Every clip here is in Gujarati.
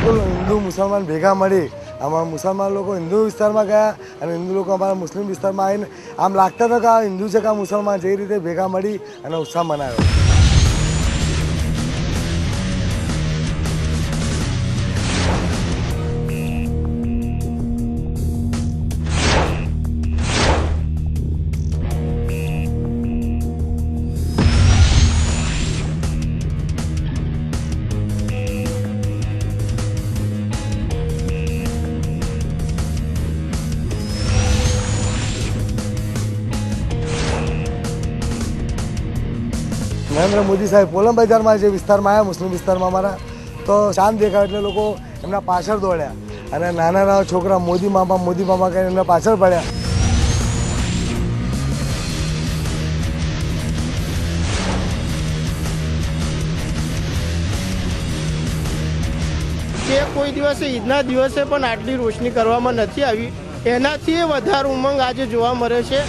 હિન્દુ મુસલમાન ભેગા મળી અમારા મુસલમાન લોકો હિન્દુ વિસ્તારમાં ગયા અને હિન્દુ લોકો અમારા મુસ્લિમ વિસ્તારમાં આવીને આમ લાગતા હતા કે આ હિન્દુ છે કે આ મુસલમાન જે રીતે ભેગા મળી અને ઉત્સાહ મનાવ્યો. નરેન્દ્ર મોદી સાહેબ પોલમ બજારમાં જે વિસ્તારમાં આવ્યા મુસ્લિમ વિસ્તારમાં અમારા તો શાંત દેખાય એટલે લોકો એમના પાછળ દોડ્યા અને નાના નાના છોકરા મોદી મામા કહીને એમના પાછળ પડ્યા. કે કોઈ દિવસે ઈદના દિવસે પણ આટલી રોશની કરવામાં નથી આવી, એનાથી વધારે ઉમંગ આજે જોવા મળે છે.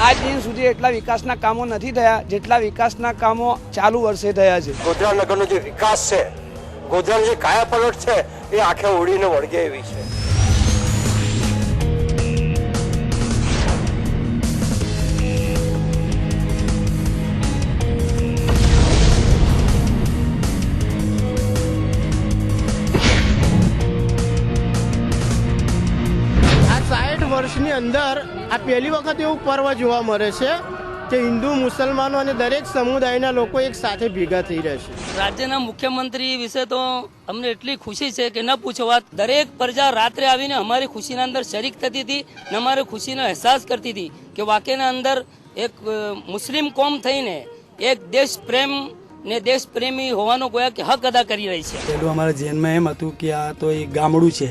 આજ દિન સુધી એટલા વિકાસના કામો નથી થયા જેટલા વિકાસના કામો ચાલુ વર્ષે થયા છે. ગોધરા નગરનો જે વિકાસ છે, ગોધરાનો જે કાયાપલટ છે એ આખે ઉડીને વળગે એવી છે. વર્ષની અંદર આ પહેલી વખત એવું પર્વ જોવા મળે છે કે હિન્દુ મુસલમાનો અને દરેક સમુદાયના લોકો એક સાથે ભેગા થઈ રહ્યા છે. રાજ્યના મુખ્યમંત્રી વિશે તો અમને એટલી ખુશી છે કે ન પૂછો વાત. દરેક પ્રજા રાત્રે આવીને અમારી ખુશીના અંદર શરીક થતી હતી અને અમારી ખુશીનો અહેસાસ કરતી હતી કે વાકેના અંદર એક મુસ્લિમ કોમ થઈને એક દેશ પ્રેમ ને દેશ પ્રેમી હોવાનો ગોયા કે હક અદા કરી રહી છે. પહેલું અમારા જેનમાં એમ હતું કે આ તો એક ગામડું છે,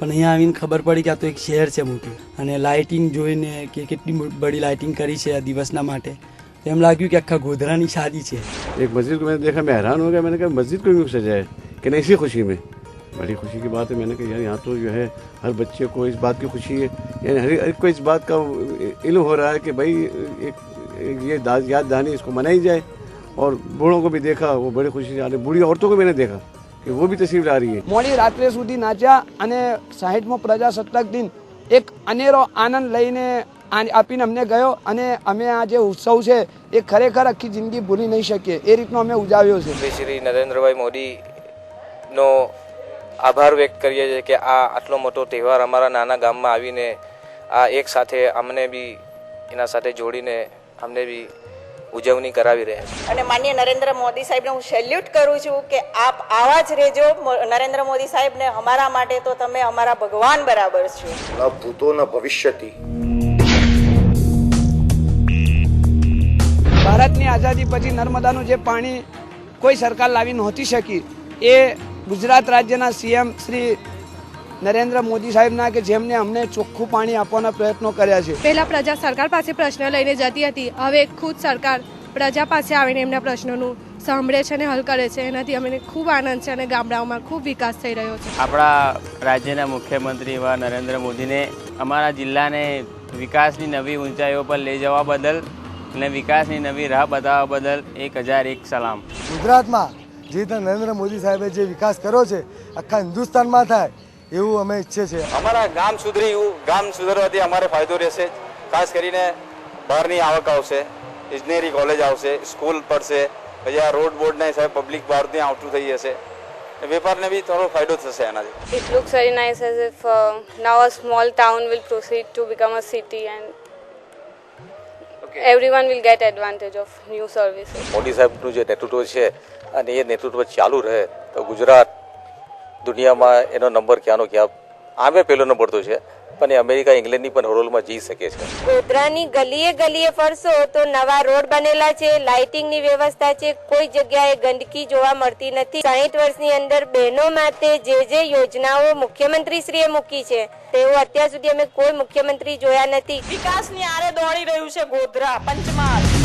પણ અહીંયા આવીને ખબર પડી કે આ તો એક શહેર છે મોટું, અને લાઇટિંગ જોઈને કે કેટલી બડી લાઇટિંગ કરી છે આ દિવસના માટે, એમ લાગ્યું કે આખા ગોધરાની શાદી છે. एक मस्जिद को मैंने देखा, मैं हैरान हो गया. मैंने कहा मस्जिद को क्यों सजाया, कि नहीं इसी खुशी में. बड़ी खुशी की बात है. मैंने कहा यार यहाँ तो जो है हर बच्चे को इस बात की खुशी है, यानी हर एक को इस बात का इल्म हो रहा है कि भाई एक ये याद दहानी इसको मनाई जाए. और बूढ़ों को भी देखा, वो बड़ी खुशी से आ रही. बूढ़ी औरतों को मैंने देखा कि वो भी तशरीफ ला रही है. મોડી રાત્રે સુધી નાચ્યા અને 60મો પ્રજાસત્તાક દિન એક અનેરો આનંદ લઈને આપીને અમને ગયો અને અમે આ જે ઉત્સવ છે એ ખરેખર આખી જિંદગી ભૂલી નહીં શકીએ એ રીતનો અમે ઉજાવ્યો છે. શ્રી નરેન્દ્રભાઈ મોદીનો આભાર વ્યક્ત કરીએ છીએ કે આ આટલો મોટો તહેવાર અમારા નાના ગામમાં આવીને આ એક સાથે અમને બી એના સાથે જોડીને અમને બી ઉજવણી કરાવી રહ્યા છે. અને માનનીય નરેન્દ્ર મોદી સાહેબને હું સેલ્યુટ કરું છું કે આપ આવા જ રહેજો. નરેન્દ્ર મોદી સાહેબને અમારા માટે તો તમે અમારા ભગવાન બરાબર છો. ન ભૂતો ન ભવિષ્યતિ. ભારતની આઝાદી પછી નર્મદાનું જે પાણી કોઈ સરકાર લાવી નહોતી શકી એ ગુજરાત રાજ્યના સીએમ શ્રી નરેન્દ્ર મોદી સાહેબના કે જેમને અમને ચોખ્ખું પાણી આપવાના પ્રયત્નો કર્યા છે. પહેલા પ્રજા સરકાર પાસે પ્રશ્ન લઈને જતી હતી, હવે ખુદ સરકાર પ્રજા પાસે આવીને એમના પ્રશ્નોનું સાંભળે છે અને હલ કરે છે. એનાથી અમને ખૂબ આનંદ છે અને ગામડાઓમાં ખૂબ વિકાસ થઈ રહ્યો છે. આપણા રાજ્યના મુખ્યમંત્રી એવા નરેન્દ્ર મોદીને અમારા જિલ્લાને વિકાસની નવી ઊંચાઈઓ પર લઈ જવા બદલ અને વિકાસની નવી રાહ બતાવવા બદલ 1001 સલામ. ગુજરાતમાં જે રીતે નરેન્દ્ર મોદી સાહેબે જે વિકાસ કર્યો છે આખા હિન્દુસ્તાનમાં થાય એવું અમે ઈચ્છીએ છીએ. અમારા ગામ સુધરી, ગામ સુધરવાથી અમારે ફાયદો રહેશે. ખાસ કરીને બહારની આવક આવશે, ઇજનેરી કોલેજ આવશે, સ્કૂલ પડશે, પછી આ રોડ બોર્ડના હિસાબે પબ્લિક બહારથી આવતું થઈ જશે, વેપારને બી થોડો ફાયદો થશે એનાથી. It looks very nice as if now a small town will proceed to become a city and everyone will get advantage of new services. Modi સાહેબનું જે નેતૃત્વ છે અને એ નેતૃત્વ ચાલુ રહે તો ગુજરાત દુનિયામાં એનો નંબર ક્યાંનો ક્યાં આમે પહેલો નંબર તો છે, પણ એ અમેરિકા ઇંગ્લેન્ડની પણ હરોળમાં જઈ શકે છે. ગોધરાની ગલીએ ગલીએ ફરશો તો નવા રોડ બનેલા છે, લાઇટિંગની વ્યવસ્થા છે, કોઈ જગ્યાએ ગંદકી જોવા મળતી નથી. 60 વર્ષની અંદર બહેનો માટે જે યોજનાઓ મુખ્યમંત્રી શ્રીએ મૂકી છે તેઓ અત્યાર સુધી અમે કોઈ મુખ્યમંત્રી જોયા નથી. વિકાસની આરે દોડી રહ્યું છે ગોધરા, પંચમહાલ.